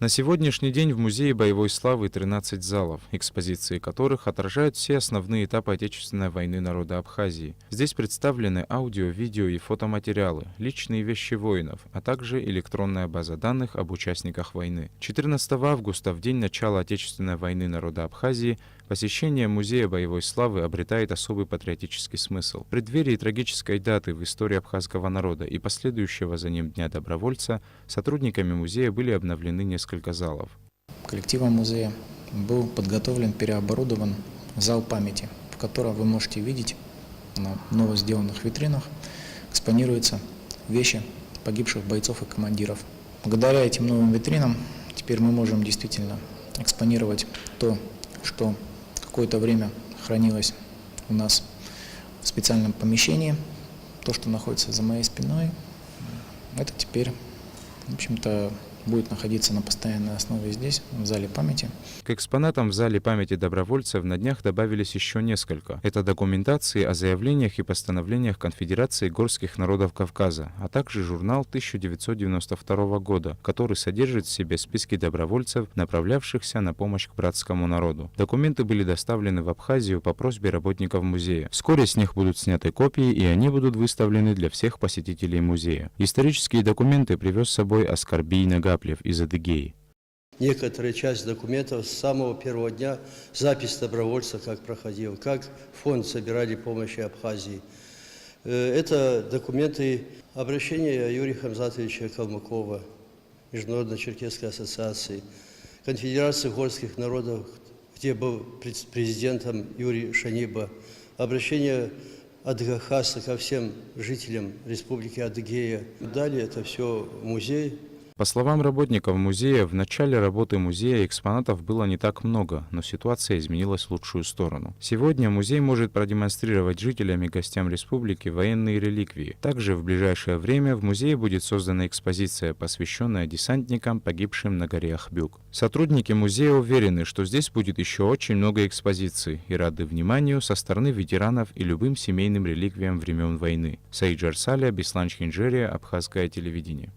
На сегодняшний день в Музее боевой славы 13 залов, экспозиции которых отражают все основные этапы Отечественной войны народа Абхазии. Здесь представлены аудио, видео и фотоматериалы, личные вещи воинов, а также электронная база данных об участниках войны. 14 августа, в день начала Отечественной войны народа Абхазии, посещение Музея боевой славы обретает особый патриотический смысл. В преддверии трагической даты в истории абхазского народа и последующего за ним Дня добровольца сотрудниками музея были обновлены несколько залов. Коллективом музея был подготовлен, переоборудован зал памяти, в котором вы можете видеть на новосделанных витринах экспонируются вещи погибших бойцов и командиров. Благодаря этим новым витринам теперь мы можем действительно экспонировать то, что какое-то время хранилось у нас в специальном помещении, то, что находится за моей спиной, это теперь, в общем-то, будет находиться на постоянной основе здесь, в зале памяти. К экспонатам в зале памяти добровольцев на днях добавились еще несколько. Это документации о заявлениях и постановлениях Конфедерации горских народов Кавказа, а также журнал 1992 года, который содержит в себе списки добровольцев, направлявшихся на помощь к братскому народу. Документы были доставлены в Абхазию по просьбе работников музея. Вскоре с них будут сняты копии, и они будут выставлены для всех посетителей музея. Исторические документы привез с собой Аскарбий Нагаплев из Адыгеи. Некоторая часть документов с самого первого дня, запись добровольцев, как проходил, как фонд собирали помощи Абхазии. Это документы обращения Юрия Хамзатовича Калмыкова, Международной черкесской ассоциации, Конфедерации горских народов, где был президентом Юрий Шаниба, обращение Адыгахаса ко всем жителям Республики Адыгея. Далее это все музей. По словам работников музея, в начале работы музея экспонатов было не так много, но ситуация изменилась в лучшую сторону. Сегодня музей может продемонстрировать жителям и гостям республики военные реликвии. Также в ближайшее время в музее будет создана экспозиция, посвященная десантникам, погибшим на горе Ахбюк. Сотрудники музея уверены, что здесь будет еще очень много экспозиций и рады вниманию со стороны ветеранов и любым семейным реликвиям времен войны. Саид Жарсаля, Беслан Чинджерия, Абхазское телевидение.